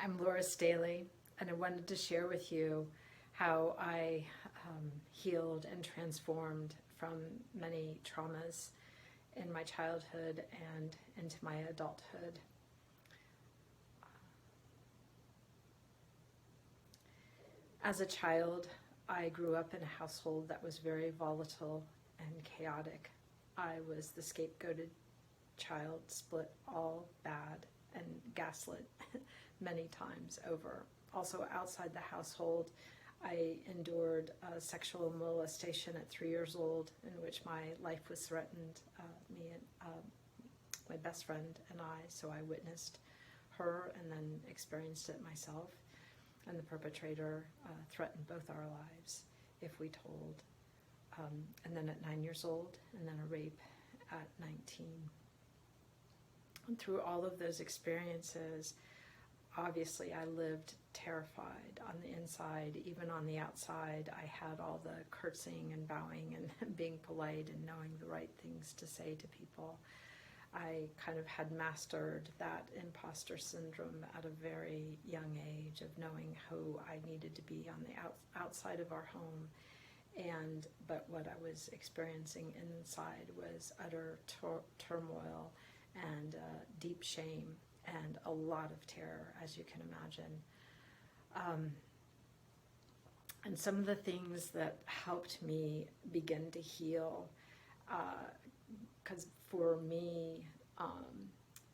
I'm Laura Staley, and I wanted to share with you how I healed and transformed from many traumas in my childhood and into my adulthood. As a child, I grew up in a household that was very volatile and chaotic. I was the scapegoated child, split all bad and gaslit many times over. Also outside the household, I endured sexual molestation at 3 years old, in which my life was threatened, me and my best friend and I, so I witnessed her and then experienced it myself. And the perpetrator threatened both our lives if we told. And then at 9 years old, and then a rape at 19. And through all of those experiences, obviously I lived terrified on the inside. Even on the outside, I had all the curtsying and bowing and being polite and knowing the right things to say to people. I kind of had mastered that imposter syndrome at a very young age of knowing who I needed to be on the outside of our home. But what I was experiencing inside was utter turmoil and deep shame and a lot of terror, as you can imagine. And some of the things that helped me begin to heal, because for me,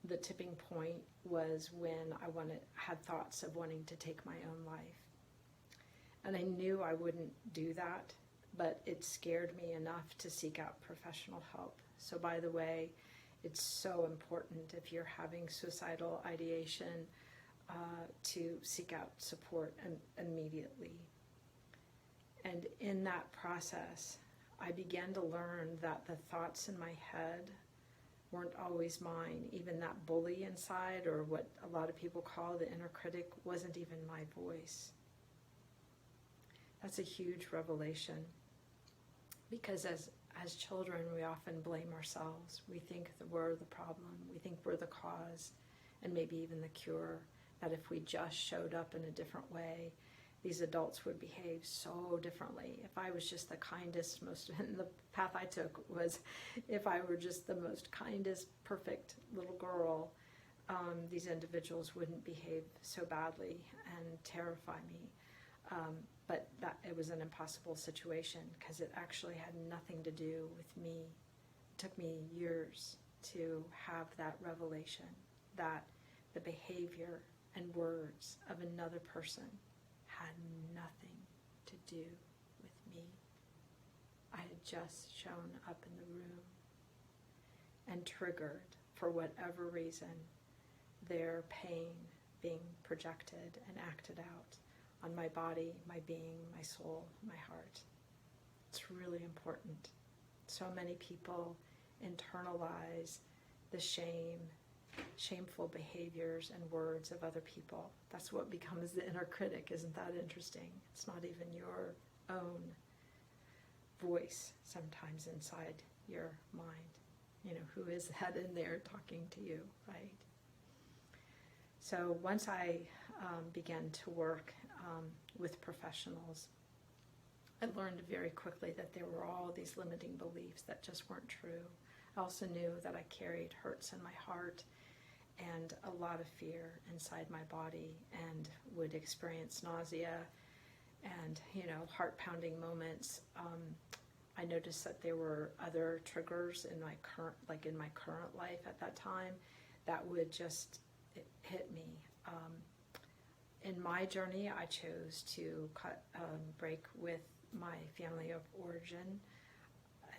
the tipping point was when I had thoughts of wanting to take my own life. And I knew I wouldn't do that, but it scared me enough to seek out professional help. So by the way, it's so important if you're having suicidal ideation to seek out support immediately. And in that process, I began to learn that the thoughts in my head weren't always mine. Even that bully inside, or what a lot of people call the inner critic, wasn't even my voice. That's a huge revelation, because as children, we often blame ourselves. We think that we're the problem. We think we're the cause, and maybe even the cure, that if we just showed up in a different way, these adults would behave so differently. If I was just the kindest, and the path I took was, if I were just the most kindest, perfect little girl, these individuals wouldn't behave so badly and terrify me. But that it was an impossible situation, because it actually had nothing to do with me. It took me years to have that revelation that the behavior and words of another person had nothing to do with me. I had just shown up in the room and triggered, for whatever reason, their pain being projected and acted out on my body, my being, my soul, my heart. It's really important. So many people internalize the shameful behaviors and words of other people. That's what becomes the inner critic. Isn't that interesting? It's not even your own voice sometimes inside your mind. You know, who is that in there talking to you, right? So once I began to work with professionals, I learned very quickly that there were all these limiting beliefs that just weren't true. I also knew that I carried hurts in my heart and a lot of fear inside my body, and would experience nausea and, heart-pounding moments. I noticed that there were other triggers in my current life at that time that would just hit me. In my journey, I chose to break with my family of origin.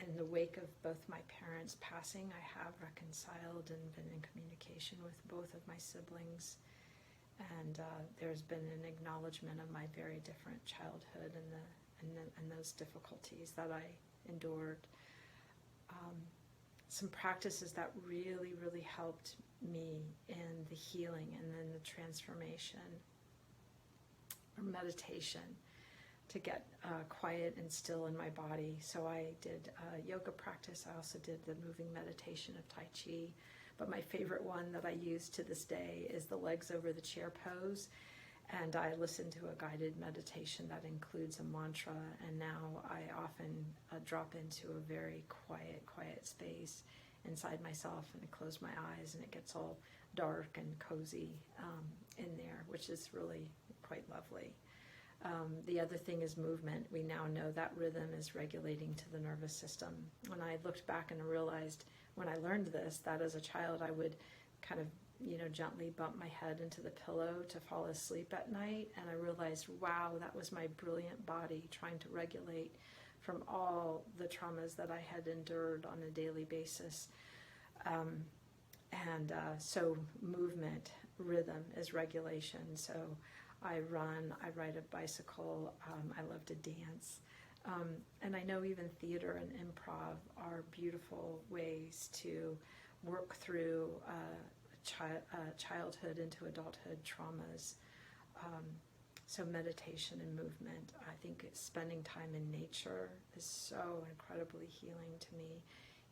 In the wake of both my parents passing, I have reconciled and been in communication with both of my siblings. And there's been an acknowledgement of my very different childhood and those difficulties that I endured. Some practices that really, really helped me in the healing and then the transformation, or meditation, to get quiet and still in my body. So I did yoga practice. I also did the moving meditation of Tai Chi, but my favorite one that I use to this day is the legs over the chair pose. And I listen to a guided meditation that includes a mantra, and now I often drop into a very quiet space inside myself, and I close my eyes and it gets all dark and cozy in there, which is really quite lovely. The other thing is movement. We now know that rhythm is regulating to the nervous system. When I looked back and realized when I learned this, that as a child I would kind of gently bump my head into the pillow to fall asleep at night, and I realized, wow, that was my brilliant body trying to regulate from all the traumas that I had endured on a daily basis. So movement, rhythm is regulation. So I run, I ride a bicycle, I love to dance. And I know even theater and improv are beautiful ways to work through childhood into adulthood traumas. So meditation and movement, I think spending time in nature is so incredibly healing to me.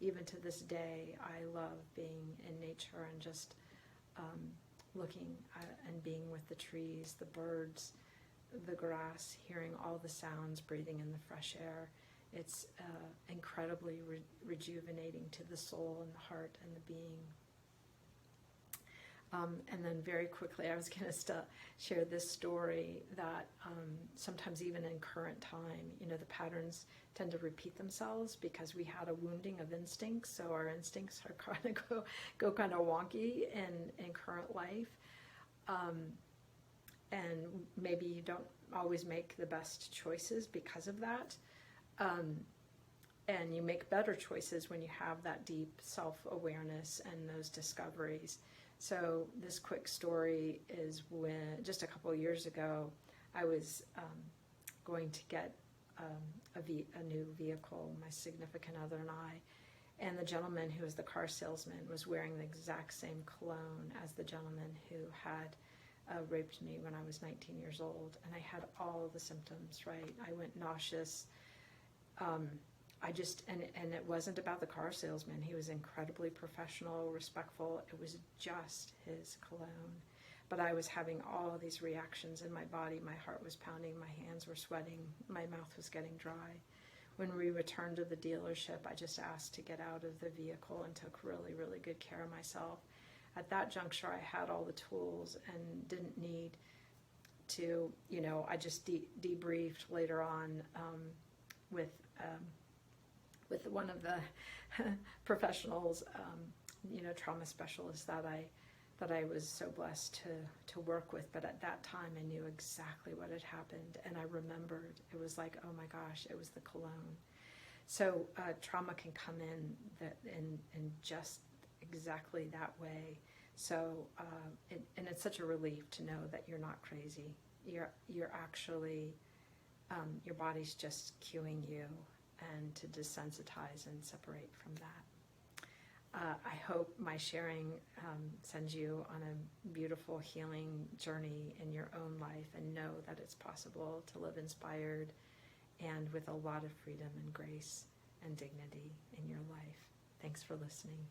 Even to this day, I love being in nature and just looking and being with the trees, the birds, the grass, hearing all the sounds, breathing in the fresh air. It's incredibly rejuvenating to the soul and the heart and the being. And then very quickly, I was going to share this story that sometimes even in current time, the patterns tend to repeat themselves because we had a wounding of instincts. So our instincts are kind of go kind of wonky in current life. And maybe you don't always make the best choices because of that. And you make better choices when you have that deep self-awareness and those discoveries. So this quick story is when, just a couple of years ago, I was going to get a new vehicle, my significant other and I, and the gentleman who was the car salesman was wearing the exact same cologne as the gentleman who had raped me when I was 19 years old. And I had all of the symptoms, right? I went nauseous. And it wasn't about the car salesman. He was incredibly professional, respectful. It was just his cologne. But I was having all of these reactions in my body. My heart was pounding, my hands were sweating, my mouth was getting dry. When we returned to the dealership, I just asked to get out of the vehicle and took really, really good care of myself. At that juncture, I had all the tools and didn't need to, I just debriefed later on with one of the professionals, trauma specialists that I was so blessed to work with. But at that time, I knew exactly what had happened, and I remembered. It was like, oh my gosh, it was the cologne. So trauma can come in just exactly that way. So and it's such a relief to know that you're not crazy. You're actually your body's just cueing you, and to desensitize and separate from that. I hope my sharing sends you on a beautiful healing journey in your own life, and know that it's possible to live inspired and with a lot of freedom and grace and dignity in your life. Thanks for listening.